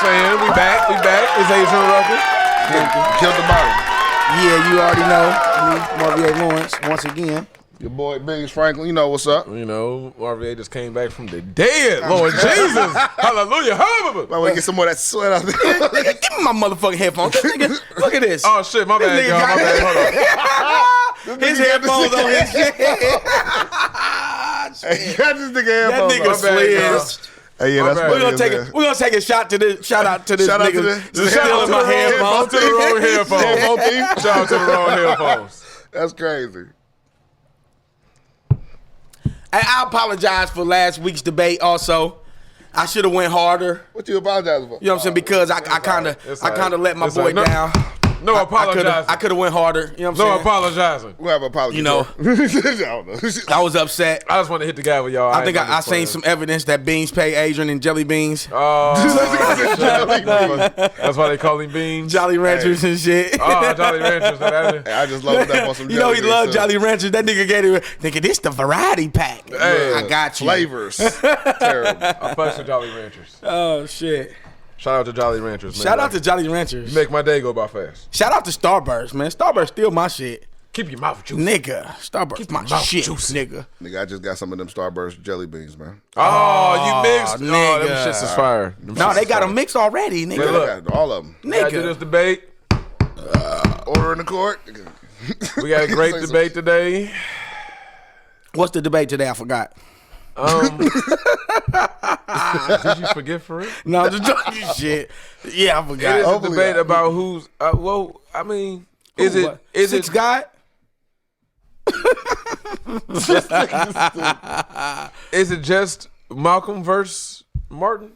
I'm saying? We back. It's Adrian Rucker. Killed the bottom. Yeah, you already know. Me, Marvier Lawrence, once again. Your boy Biggs Franklin, you know what's up. You know, Marvier just came back from the dead. Lord Jesus. Hallelujah. Might want to get some more of that sweat out there. Give me my motherfucking headphones. This nigga, look at this. Oh, shit. My bad, y'all. My bad. Hold on. His headphones on his shit. Hey, got this nigga That headphones nigga on. slizzed. Hey, yeah, that's We're gonna take a shout to this. Shout out to this Shout out to nigga. the- Shout out to my headphones. To the wrong headphones. Shout out to the wrong headphones. That's crazy. And I apologize for last week's debate. Also, I should have went harder. What you apologizing for? You know what I'm saying? Because I kind of let my boy down. No apologizing. I could have went harder. You know what I'm saying? No apologizing. We'll have an apology. You know. I don't know. I was upset. I just want to hit the guy with y'all. I think I seen some evidence that Beans pay Adrian in jelly beans. Oh, that's why they call him Beans. Jolly Ranchers and shit. Oh, Jolly Ranchers. Hey, I just love that on some You know he jelly loved beans, Jolly Ranchers. That nigga gave him thinking this the variety pack. Hey, I got you. Flavors. Terrible. I fucks with Jolly Ranchers. Oh shit. Shout out to Jolly Ranchers, man. Shout out to Jolly Ranchers. You make my day go by fast. Shout out to Starburst, man. Starburst still my shit. Keep your mouth juicy. Nigga. Starburst my mouth shit, juicy. nigga. Nigga, I just got some of them Starburst jelly beans, man. Oh, you mixed? nigga. Oh, them shits is fire. No, they got a mix already, nigga. Hey, look. I got all of them. We gotta do this debate. Order in the court. We got a great debate today. What's the debate today? I forgot. Did you forget for it? No, I'm just talking shit. Yeah, I It forgot. is a Hopefully debate not. about who's. Well, I mean, is it Six God? Is it just Malcolm versus Martin?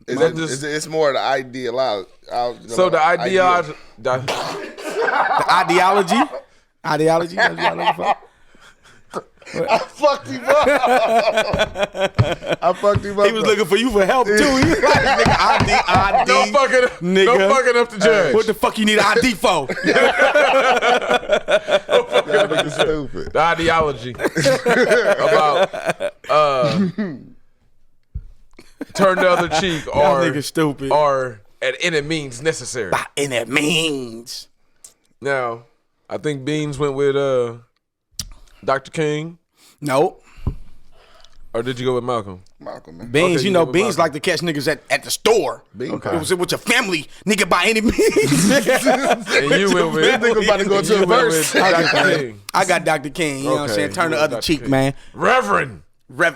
Is that it, just- it's more the ideology. So the ideology. The ideology? Ideology? That's what y'all looking for? I fucked him up. I fucked him up. He was looking for you for help too. He was like, nigga, ID. No fucking, nigga. no fucking up the judge. What the fuck you need an ID for? That nigga stupid. The ideology about turn the other cheek Y'all niggas stupid. or at any means necessary. And it means. Now, I think Beans went with Dr. King, Nope. or did you go with Malcolm? Malcolm, man. Beans, Okay, you you know, go with Beans Malcolm. like to catch niggas at the store. Beans. It was with your family, nigga, by any means. And you went with Nigga about to go to the verse. Dr. King. I got Dr. King, you know what I'm Okay, saying? Turn you the went other Dr. cheek, King. man. Reverend.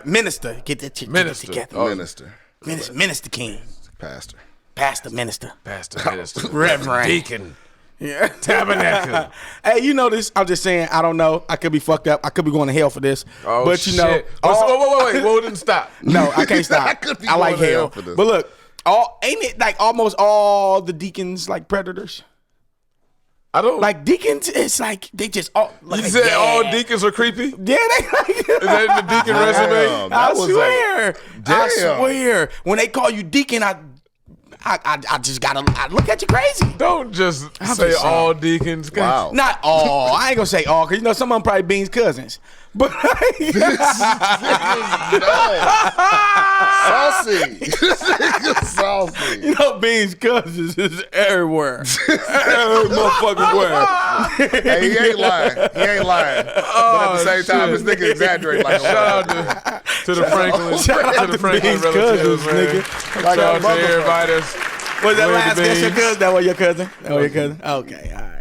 Minister. Get that shit Minister. together. Oh. Minister. Minister King. Pastor. Pastor, minister. Pastor, minister, Reverend. deacon, Yeah. tabernacle. Hey, you know this. I'm just saying, I don't know. I could be fucked up. I could be going to hell for this. Oh, but you know, shit. Wait. Whoa, didn't stop. no, I can't stop. I could be I like going to hell hell. for this. But look, ain't it like almost all the deacons like predators? I don't Like deacons, it's like they just all. Like, You said yeah. all deacons are creepy? Yeah, they like. Is that in the deacon resume? Damn, that I was swear. I Damn. swear. When they call you deacon, I just gotta. I look at you crazy. Don't just I'm say just all deacons. Wow. Not all. I ain't gonna say all, cause you know some of them probably Beans' cousins. But Saucy. This nigga saucy. you know Beans' cousins is everywhere. Every motherfucking where. Hey, he ain't lying. He ain't lying. But at the same time, this nigga exaggerating like a Shout out to the Franklin, Shout out to the to Franklin Beans' relatives, cousins, man. nigga. Like Shout a out to motherfucker. everybody that's Was that Where last the guess your Beans? cousin? That was your cousin? That was your cousin? Okay, all right.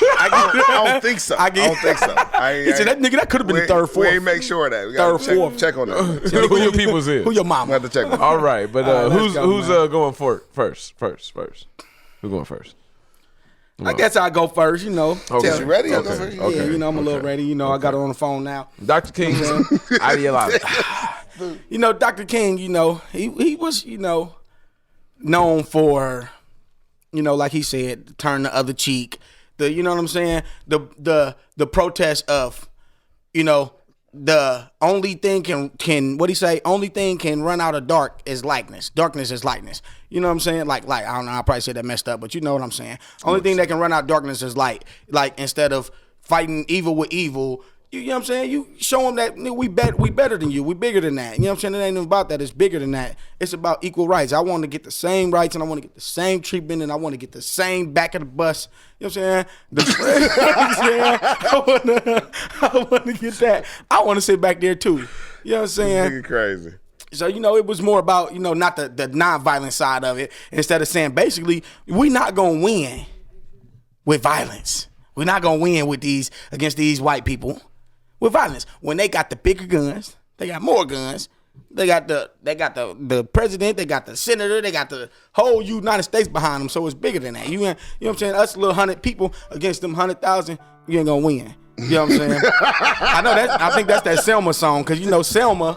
I don't think so. I don't think so. He said, that nigga, that could have been the third, We fourth. ain't make sure of that. We gotta Third, fourth. check on that. who your people's is. Who your We mama? have to check on that. All right, but All right, who's let's go, man. going for first? Who going first? I guess I'll go first, you know. Okay. You ready? I'll go Okay. first. Yeah, Okay. you know, I'm a little ready. You know, I got it on the phone now. Dr. King's ideology. You know, Dr. King, you know, he was, you know, known for, you know, like he said, turn the other cheek. The, you know what I'm saying? The protest of, you know, the only thing can what he say? Only thing can run out of dark is likeness. Darkness is likeness. You know what I'm saying? Like I don't know. I probably said that messed up, but you know what I'm saying. Only thing that can run out darkness is light. Like instead of fighting evil with evil, You know what I'm saying? You show them that we better than you. We bigger than that. You know what I'm saying? It ain't even about that. It's bigger than that. It's about equal rights. I want to get the same rights and I want to get the same treatment and I want to get the same back of the bus. You know what I'm saying? I want to get that. I want to sit back there too. You know what I'm saying? Nigga crazy. So, it was more about, not the nonviolent side of it. Instead of saying, basically, we not going to win with violence. We're not going to win against these white people with violence. When they got the bigger guns, they got more guns. They got the president, they got the senator, they got the whole United States behind them. So it's bigger than that. You know what I'm saying? Us little 100 people against them 100,000, you ain't going to win. You know what I'm saying? I think that's that Selma song, because Selma,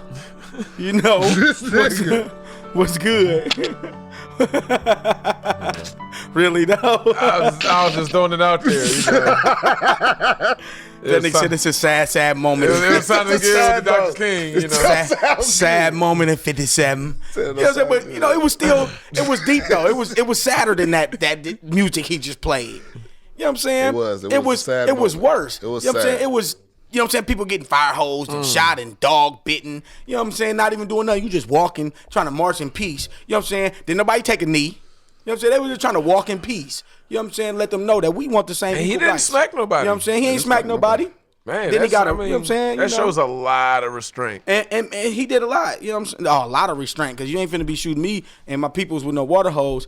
what's good. Really though? I was just throwing it out there. That nigga said it's a sad moment. It was something good with Dr. King, Sad moment in 57. But it was deep though. It was sadder than that music he just played. You know what I'm saying? It was sad. It was worse. It was you know what I'm sad. saying? It was, you know what I'm saying? People getting fire hosed and shot and dog bitten. You know what I'm saying? Not even doing nothing. You just walking, trying to march in peace. You know what I'm saying? Did nobody take a knee? You know what I'm saying? They were just trying to walk in peace. You know what I'm saying? Let them know that we want the same. And he didn't smack nobody. You know what I'm saying? He ain't smack nobody. Man, then he got you know what I'm saying? That shows a lot of restraint. And he did a lot. You know what I'm saying? Oh, a lot of restraint, because you ain't finna be shooting me and my peoples with no water hose,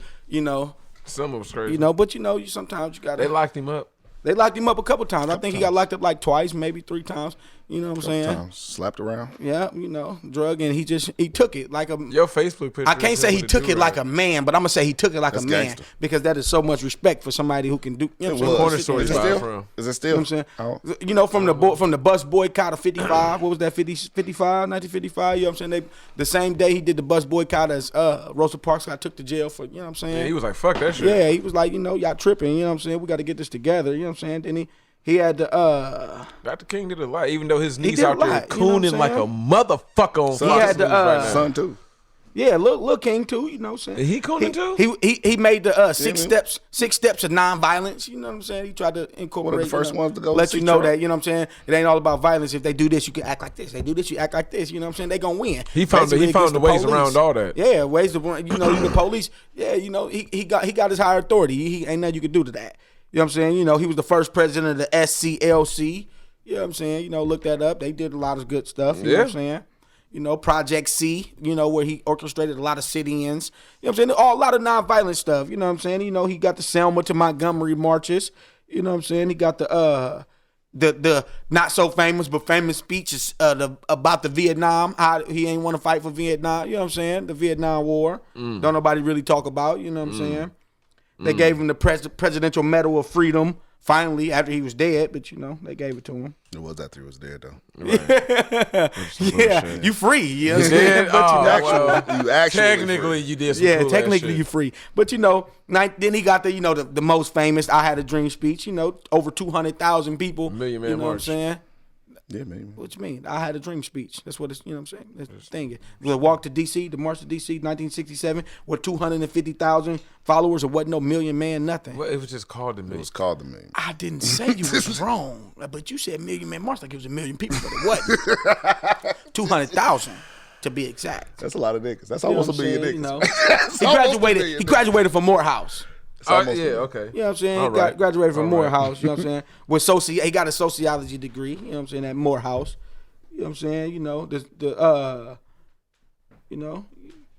Some was crazy. But you sometimes you gotta. They locked him up. They locked him up a couple times. I think he got locked up like twice, maybe 3 times. You know what I'm saying? Times. Slapped around. Yeah, drug, and he took it like a. Your Facebook picture. I can't say he took it like a man, but I'm gonna say he took it like a man, gangster. because that is so much respect for somebody who can do. You know what I'm saying? Corner store Is it you buy still? from. Is it still? You know what I'm saying? From the bus boycott of 55. What was that? 1955. You know what I'm saying? The same day he did the bus boycott as Rosa Parks got took to jail for. You know what I'm saying? Yeah, he was like, "Fuck that shit." Yeah, he was like, y'all tripping. You know what I'm saying? We got to get this together. You know what I'm saying? Then he had the Dr. King did a lot, even though his niece did a out there lot, you know what I'm cooning like a saying? motherfucker on He Fox had the, News right now. Son too. yeah, Lil King too. You know what I'm saying? He cooning too? He made the six man. steps of nonviolence. You know what I'm saying? He tried to incorporate. One of the first ones to go let see you know Trump. that, you know what I'm saying? It ain't all about violence. If they do this, you can act like this. They do this, you act like this. You know what I'm saying? They gonna win. He found Basically against the ways police. around all that. Yeah, ways to the police. Yeah, he got his higher authority. He ain't nothing you could do to that. You know what I'm saying? He was the first president of the SCLC. You know what I'm saying? Look that up. They did a lot of good stuff. You know what I'm saying? Project C, where he orchestrated a lot of sit-ins. You know what I'm saying? A lot of nonviolent stuff. You know what I'm saying? He got the Selma to Montgomery marches. You know what I'm saying? He got the not so famous but famous speeches about the Vietnam, how he ain't want to fight for Vietnam. You know what I'm saying? The Vietnam War. Don't nobody really talk about. You know what I'm saying? They gave him the Presidential Medal of Freedom. Finally, after he was dead, but they gave it to him. It was after he was dead though. Yeah, you free. You know what I'm saying? You actually technically free. you did some Yeah, cool technically ass you shit. free. But then he got the most famous "I Had a Dream" speech. Over 200,000 people. Million Man You know what I'm March. saying? Yeah, man. What you mean? I had a dream speech. That's what it's. You know what I'm saying? That's the thing. The walk to D.C., the march to D.C., 1967, with 250,000 followers. It wasn't no million man, nothing. Well, it was just called the It me. was called the meme. I didn't say you was wrong, but you said million man march like it was a million people, but it wasn't. 200,000 to be exact. That's a lot of niggas. That's You know almost what a I'm million saying? niggas. That's He almost a graduated. million He niggas. graduated from Morehouse. It's almost Yeah, a million. okay. You know what I'm saying? All right. Graduated from All right. Morehouse. You know what I'm saying? With he got a sociology degree. You know what I'm saying? At Morehouse. You know what I'm saying?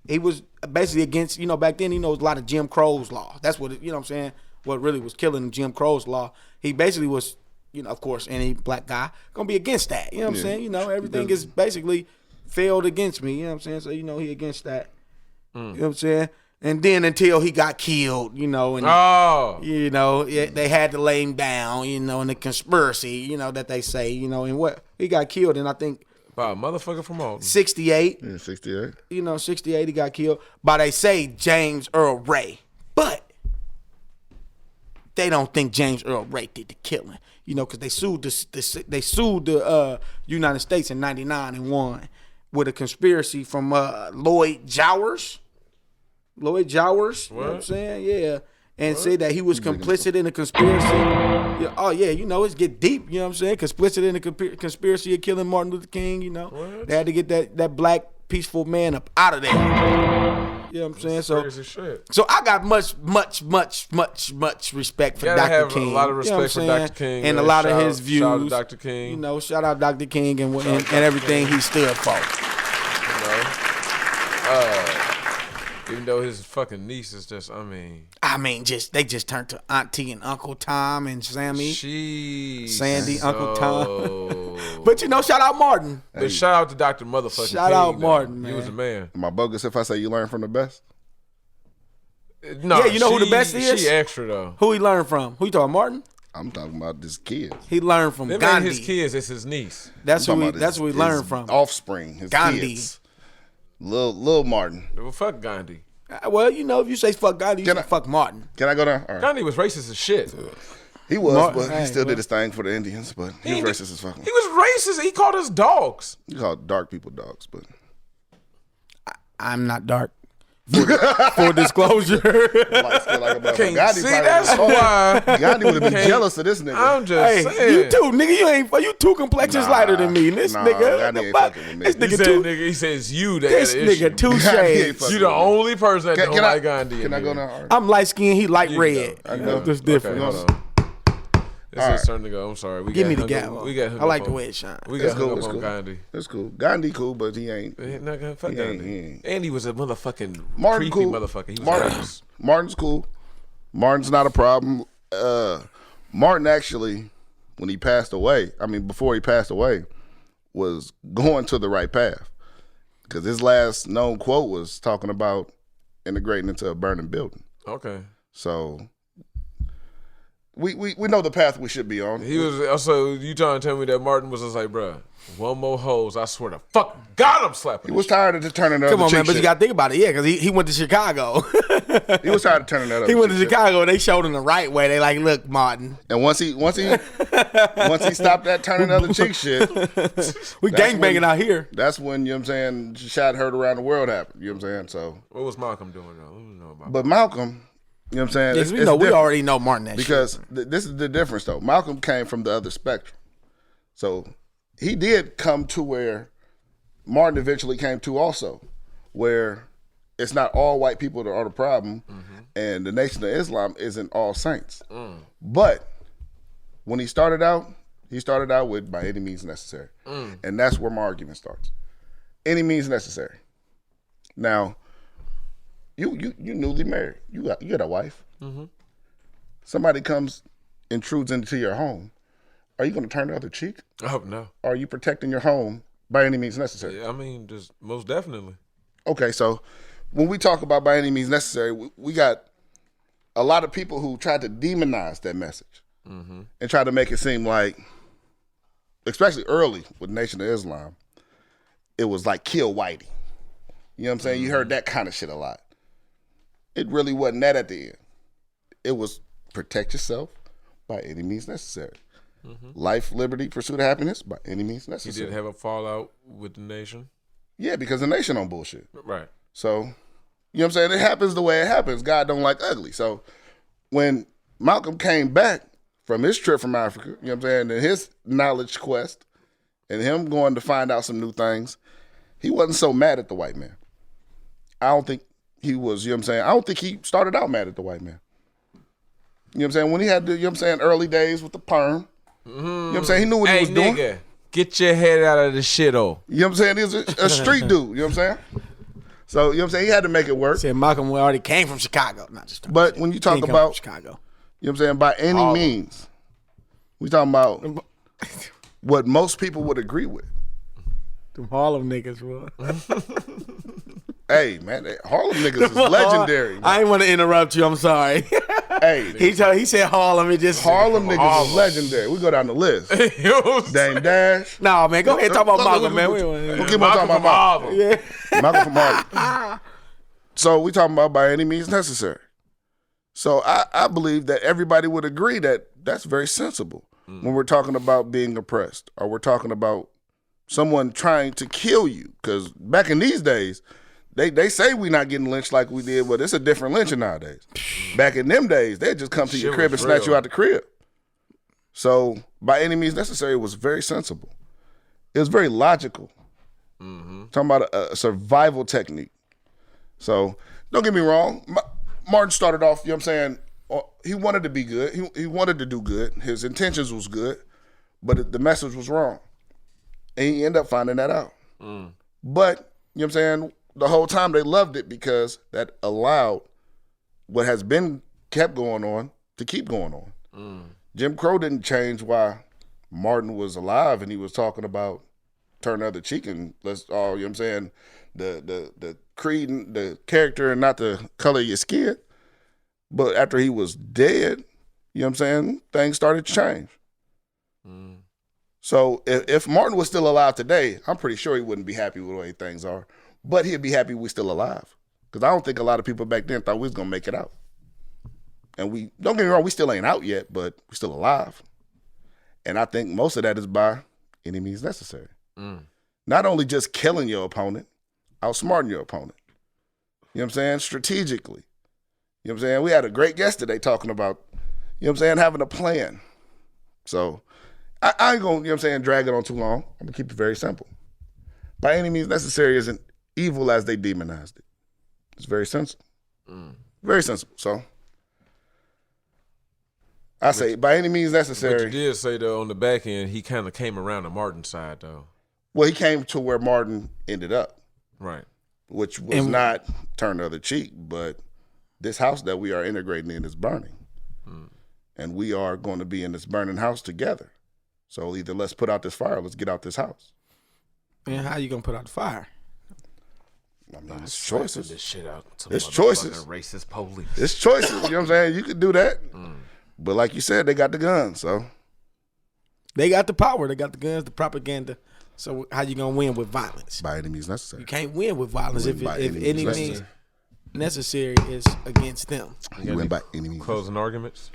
He was basically against, back then, it was a lot of Jim Crow's law. That's what, you know what I'm saying? What really was killing Jim Crow's law. He basically was, of course, any black guy gonna be against that. You know what I'm saying? Everything is basically failed against me. You know what I'm saying? So, he against that. You know what I'm saying? And then until he got killed, and they had to lay him down, in the conspiracy, that they say, and what he got killed in, I think By a motherfucker from Alton. 68. Yeah, 68. 68 he got killed by, they say, James Earl Ray, but they don't think James Earl Ray did the killing, because they sued the United States in '99 and won with a conspiracy from Lloyd Jowers. You know what I'm saying? Yeah. and said that he was complicit in a conspiracy. Yeah, oh yeah, you know, it's get deep. You know what I'm saying? Complicit in a conspiracy of killing Martin Luther King. You know, they had to get that black peaceful man up out of there. You know what I'm saying? So I got much respect for Dr. King. A lot of respect for Dr. King and a lot of his views. Shout out to Dr. King. You know, shout out Dr. King and everything he stood for. You know, even though his fucking niece is just, they just turned to Auntie and Uncle Tom and Sammy. Sandy, so... Uncle Tom. But you know, shout out Martin. But shout out to Dr. Motherfucking Shout King, out Martin, man. He was a man. Am I bogus if I say you learn from the best? No, yeah, you know who the best is? She extra though. Who he learned from? Who you talking, Martin? I'm talking about this kid. He learned from Them Gandhi. ain't his kids, it's his niece. That's who he learned from. Offspring, his Gandhi. kids. Lil Martin. Well, fuck Gandhi. Well, you know, if you say fuck Gandhi, you say fuck Martin. Can I go down? All right. Gandhi was racist as shit. He was, but he still did his thing for the Indians. But he was racist as fuck. He was racist. He called us dogs. He called dark people dogs, but I'm not dark. Full disclosure. Can't see, that's why Gandhi would have been jealous of this nigga. I'm just saying. You too, nigga. You two complexions lighter than me. This nigga, Gandhi ain't fucking with me. This He nigga said, he says you that This had an issue. nigga two shades. You the only person that don't like Gandhi. Can I go now? I'm light skinned. He light red. I know. That's different. Okay, hold on. It's his turn to go. I'm sorry. Give me the gavel. I like the way it shines. We got hung up on Gandhi. That's cool. Gandhi cool, but he ain't. He not gonna fuck Gandhi. And he was a motherfucking Martin creepy cool. motherfucker. He was Martin's cool. Martin's not a problem. Martin actually, when he passed away, before he passed away, was going to the right path. Because his last known quote was talking about integrating into a burning building. Okay. So we know the path we should be on. He was also, you trying to tell me that Martin was just like, bruh, one more hose, I swear to fuck God, I'm slapping. He was tired of just turning the other Come on, man, but shit. you got to think about it. Yeah, because he went to Chicago. He was tired of turning that other He went to shit. Chicago and they showed him the right way. They like, look, Martin. And once he stopped that turning the other cheek shit, we gangbanging out here. that's when, you know what I'm saying, shot heard around the world happened. You know what I'm saying? So What was Malcolm doing though? I don't know about but Malcolm, you know what I'm saying? Yes, it's we already know Martin that because this is the difference though. Malcolm came from the other spectrum. So he did come to where Martin eventually came to also, where it's not all white people that are the problem, and the Nation of Islam isn't all saints. But when he started out with by any means necessary. And that's where my argument starts. Any means necessary. Now, you newly married. You got a wife. Somebody intrudes into your home. Are you going to turn the other cheek? Oh, no. Or are you protecting your home by any means necessary? Yeah, just most definitely. Okay, so when we talk about by any means necessary, we got a lot of people who tried to demonize that message and try to make it seem like, especially early with Nation of Islam, it was like kill Whitey. You know what I'm saying? You heard that kind of shit a lot. It really wasn't that at the end. It was protect yourself by any means necessary. Life, liberty, pursuit of happiness by any means necessary. He did have a fallout with the nation. Yeah, because the nation on bullshit. Right. So, you know what I'm saying? It happens the way it happens. God don't like ugly. So when Malcolm came back from his trip from Africa, you know what I'm saying, and his knowledge quest and him going to find out some new things, he wasn't so mad at the white man. I don't think he was, you know what I'm saying? I don't think he started out mad at the white man. You know what I'm saying? When he had the, you know what I'm saying, early days with the perm, you know what I'm saying? He knew what he was doing. Nigga, get your head out of the shit, oh. You know what I'm saying? He was a street dude, you know what I'm saying? So, you know what I'm saying? He had to make it work. Said Malcolm already came from Chicago. Not just But when you talk about Chicago, you know what I'm saying, by any means, we talking about what most people would agree with. them Harlem niggas, bro. Hey, man, Harlem niggas is legendary. Man. I ain't want to interrupt you. I'm sorry. Hey, he said Harlem. It just Harlem niggas is legendary. We go down the list. Dame Dash. Nah, man, go ahead talk about Malcolm, man. We'll keep on talking about Malcolm. Yeah. Malcolm from Harlem. So we talking about by any means necessary. So I believe that everybody would agree that that's very sensible when we're talking about being oppressed or we're talking about someone trying to kill you. Because back in these days, They say we not getting lynched like we did, but it's a different lynching nowadays. Back in them days, they'd just come to your crib and snatch you out the crib. So by any means necessary, it was very sensible. It was very logical. Talking about a survival technique. So don't get me wrong. Martin started off, you know what I'm saying, he wanted to be good. He wanted to do good. His intentions was good, but the message was wrong. And he ended up finding that out. But, you know what I'm saying, the whole time they loved it because that allowed what has been kept going on to keep going on. Jim Crow didn't change why Martin was alive and he was talking about turn the other cheek and let's all, you know what I'm saying, the creed and the character and not the color of your skin. But after he was dead, you know what I'm saying, things started to change. So if Martin was still alive today, I'm pretty sure he wouldn't be happy with the way things are. But he'd be happy we're still alive. Because I don't think a lot of people back then thought we was going to make it out. And we, don't get me wrong, we still ain't out yet, but we're still alive. And I think most of that is by any means necessary. Not only just killing your opponent, outsmarting your opponent. You know what I'm saying? Strategically. You know what I'm saying? We had a great guest today talking about, you know what I'm saying, having a plan. So I ain't going to, you know what I'm saying, drag it on too long. I'm going to keep it very simple. By any means necessary isn't evil as they demonized it. It's very sensible. Very sensible. So I say, by any means necessary. But you did say, though, on the back end, he kind of came around to Martin's side, though. Well, he came to where Martin ended up. Right. Which was not turn the other cheek, but this house that we are integrating in is burning. And we are going to be in this burning house together. So either let's put out this fire or let's get out this house. Man, how you going to put out the fire? I mean, it's choices. This shit out it's choices. Racist police. It's choices. You know what I'm saying? You could do that. But like you said, they got the guns, so. They got the power. They got the guns, the propaganda. So how you going to win with violence? By any means necessary. You can't win with violence if any means necessary is against them. You win by any means. Closing arguments?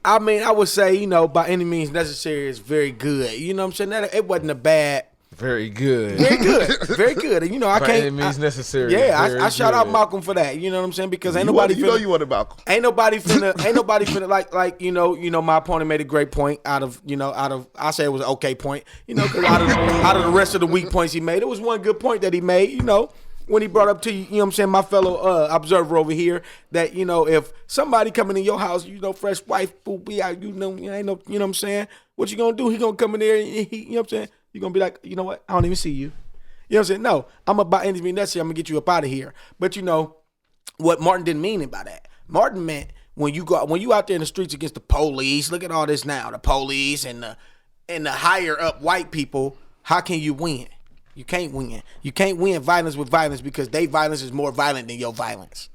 I mean, I would say, by any means necessary is very good. You know what I'm saying? It wasn't a bad. Very good. Very good. Very good. And, I by can't. Any means necessary. Yeah, I shout out Malcolm for that. You know what I'm saying? Because ain't nobody. You wanted Malcolm. Ain't nobody finna like my opponent made a great point out of I say it was an okay point. Because out of the rest of the weak points he made, it was one good point that he made. When he brought up to you, you know what I'm saying, my fellow observer over here, that, if somebody coming in your house, fresh wife, boo, be out, ain't no, you know what I'm saying? What you gonna do? He gonna come in there and he, you know what I'm saying? You gonna be like, you know what? I don't even see you. You know what I'm saying? No, I'm about any means necessary. I'm gonna get you up out of here. But what Martin didn't mean by that. Martin meant when you out there in the streets against the police, look at all this now, the police and the higher up white people, how can you win? You can't win. You can't win violence with violence because their violence is more violent than your violence.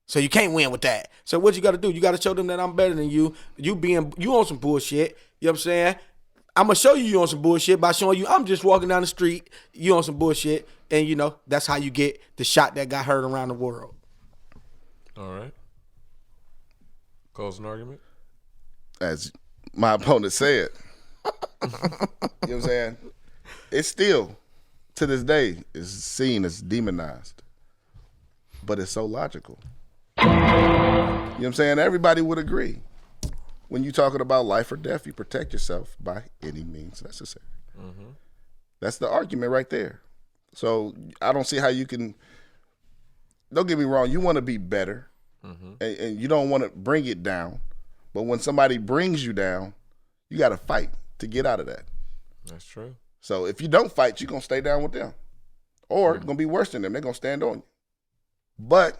So you can't win with that. So what you got to do? You got to show them that I'm better than you. You on some bullshit. You know what I'm saying? I'm going to show you on some bullshit by showing you I'm just walking down the street. You on some bullshit. And, that's how you get the shot that got heard around the world. All right. Closing argument? As my opponent said. You know what I'm saying? It's still, to this day, is seen as demonized. But it's so logical. You know what I'm saying? Everybody would agree. When you're talking about life or death, you protect yourself by any means necessary. That's the argument right there. So I don't see how you can, don't get me wrong, you want to be better. And you don't want to bring it down. But when somebody brings you down, you got to fight to get out of that. That's true. So if you don't fight, you're going to stay down with them. Or it's going to be worse than them. They're going to stand on you. But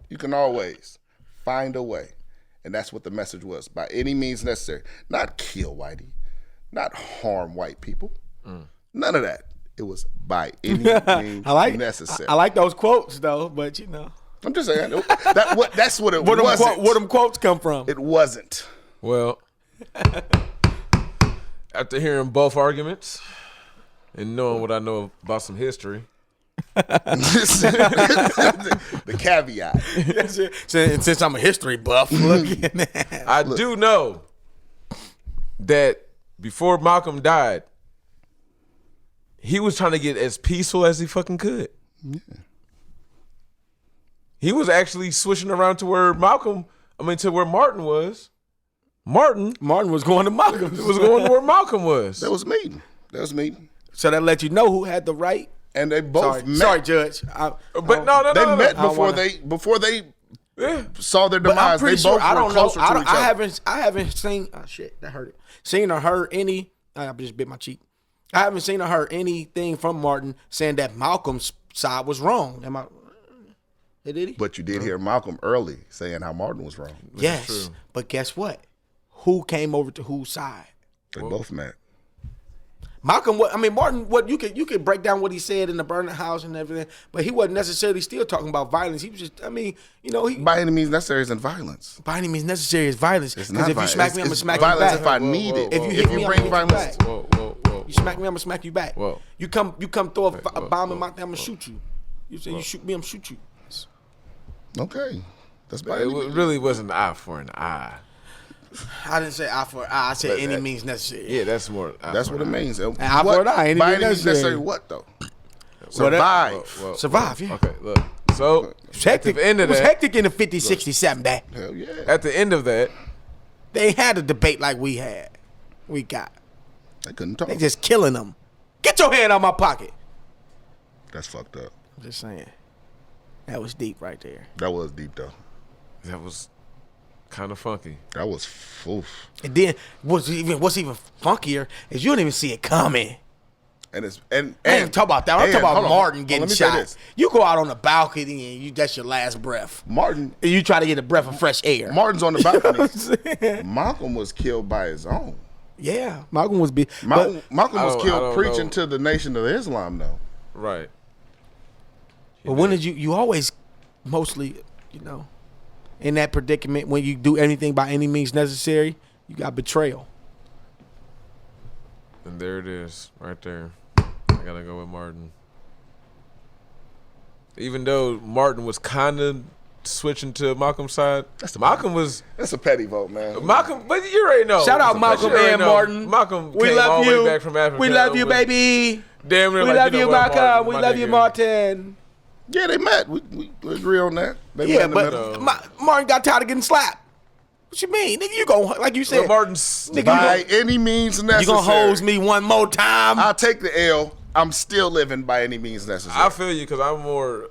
you can always find a way. And that's what the message was. By any means necessary. Not kill whitey. Not harm white people. None of that. It was by any means necessary. I like those quotes, though. But, I'm just saying. That's what it wasn't. Where them quotes come from? It wasn't. Well, after hearing both arguments and knowing what I know about some history. The caveat. Since I'm a history buff, I do know that before Malcolm died, he was trying to get as peaceful as he fucking could. Yeah. He was actually switching around to where to where Martin was. Martin was going to Malcolm. was going to where Malcolm was. That was meeting. So that let you know who had the right. And they both met. Sorry, Judge. No. Met before they saw their But I'm demise. pretty They sure both were closer to each other. I haven't seen. Oh shit, that hurt it. Seen or heard any? I just bit my cheek. I haven't seen or heard anything from Martin saying that Malcolm's side was wrong. Am I? Did he? But you did hear Malcolm early saying how Martin was wrong. Yes, but guess what? Who came over to whose side? They both met. Malcolm, Martin, you could break down what he said in the burning house and everything, but he wasn't necessarily still talking about violence. He was just, by any means necessary isn't violence. By any means necessary is violence. It's not Because if you smack me, I'm gonna smack you violence back. if I need it. If you hit me, I'm bring gonna hit you violence, back. Whoa. You smack me, I'm gonna smack you back. Whoa. You come throw a bomb in my thing, I'm gonna shoot you. You say you shoot me, I'm gonna shoot you. okay, that's by It any means. really wasn't an eye for an eye. I didn't say eye for eye. I said any means necessary. Yeah, that's more. That's what it means. eye for an eye, any by means any means necessary. necessary what though? Survive. Survive, yeah. Okay, look. So It was hectic. At the end of It was that, hectic in the 50, 60, 70. Hell yeah. at the end of that, They ain't had a debate like we had. We got. They couldn't talk. They just killing them. Get your hand out my pocket. That's fucked up. I'm just saying. That was deep right there. That was deep though. that was kind of funky. That was oof. And then what's even funkier is you don't even see it coming. And it's I ain't even talk about that. I'm talking about Martin getting let me say shot. this. You go out on the balcony and that's your last breath. Martin And you try to get a breath of fresh air. Martin's on the balcony. Malcolm was killed by his own. Yeah, Malcolm was big. Malcolm was I killed don't preaching know. to the nation of Islam though. Right. But when did you always mostly, in that predicament when you do anything by any means necessary, you got betrayal. And there it is, right there. I gotta go with Martin. Even though Martin was kind of switching to Malcolm's side, That's a petty vote, man. Malcolm, but you already know. Shout out Malcolm You already and know. Martin. Malcolm We came love all the you. way back from Africa. We love you, with- baby. Damn near We like, love you, know what, Malcolm. We my love you, nigga. Martin. Yeah, they met. We agree on that. They met Yeah, in the but middle. Martin got tired of getting slapped. What you mean? Nigga, you gon' like you said, Well, Martin's nigga, by any means necessary. you gonna hose me one more time? I'll take the L. I'm still living by any means necessary. I feel you because I'm more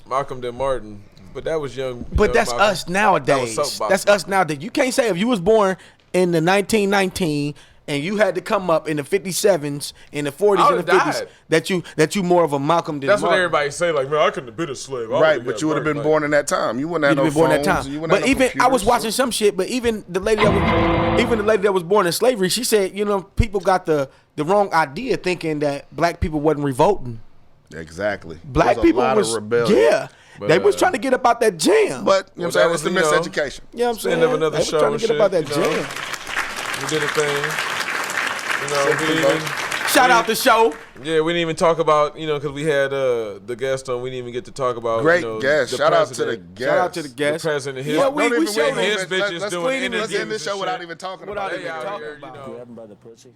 Malcolm than Martin, but that was young. But young that's Malcolm. us nowadays. That was soapbox That's us nowadays. You can't say if you was born in the 1919 and you had to come up in the 57s, in the 40s, I and the would've 50s, died. that you more of a Malcolm than That's what Martin. everybody say. Like, man, I couldn't have been a slave. I right, would've but got you would have been burnt. born in that time. You wouldn't have You'd no been born phones. that time. You wouldn't But have no even I was computers. watching some shit. But even the lady that was born in slavery, she said, people got the wrong idea thinking that black people wasn't revolting. Exactly. Black There was a people lot was of rebellion. yeah. But, they was trying to get up out that jam. But you know what I'm saying? It's the That was, miseducation. you know what I'm saying? End of another They was show trying to and get up out that shit, you know? jam. We did a thing. We didn't even, Shout out the show. we didn't even talk about, because we had the guest on. We didn't even get to talk about Great the guest. Shout out to the president. guest. Shout out to the guest. The president. His, Well, we Don't even showed wait. his bitches Let's doing end this interviews show and without shit. even talking Without about even it. talking here, about it. Grab him by the pussy.